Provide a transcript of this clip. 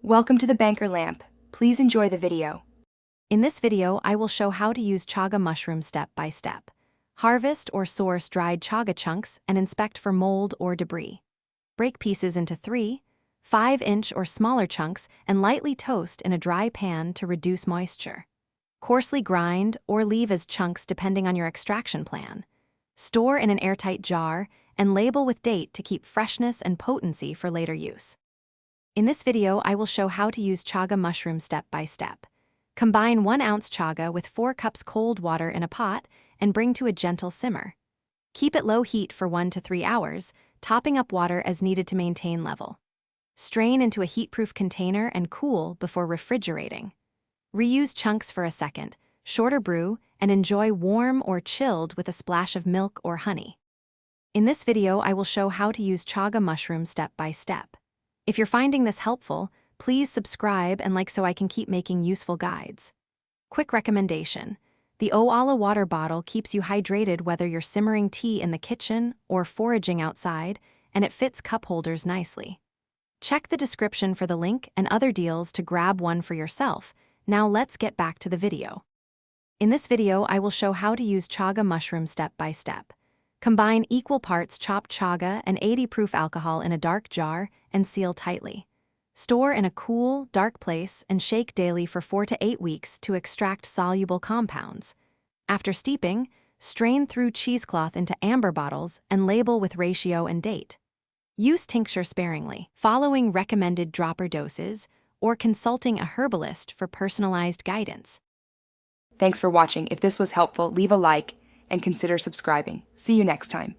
Welcome to the Banker Lamp. Please enjoy the video. In this video, I will show how to use chaga mushroom step by step. Harvest or source dried chaga chunks and inspect for mold or debris. Break pieces into 3, 5-inch or smaller chunks and lightly toast in a dry pan to reduce moisture. Coarsely grind or leave as chunks depending on your extraction plan. Store in an airtight jar and label with date to keep freshness and potency for later use. In this video, I will show how to use chaga mushroom step by step. Combine 1 ounce chaga with 4 cups cold water in a pot and bring to a gentle simmer. Keep at low heat for 1 to 3 hours, topping up water as needed to maintain level. Strain into a heat-proof container and cool before refrigerating. Reuse chunks for a second, shorter brew, and enjoy warm or chilled with a splash of milk or honey. In this video, I will show how to use chaga mushroom step by step. If you're finding this helpful, please subscribe and like so I can keep making useful guides. Quick recommendation: the Oala water bottle keeps you hydrated whether you're simmering tea in the kitchen or foraging outside, and it fits cup holders nicely. Check the description for the link and other deals to grab one for yourself. Now let's get back to the video. In this video, I will show how to use chaga mushroom step by step. Combine equal parts chopped chaga and 80-proof alcohol in a dark jar and seal tightly. Store in a cool, dark place and shake daily for 4 to 8 weeks to extract soluble compounds. After steeping, strain through cheesecloth into amber bottles and label with ratio and date. Use tincture sparingly, following recommended dropper doses, or consulting a herbalist for personalized guidance. Thanks for watching. If this was helpful, leave a like and consider subscribing. See you next time.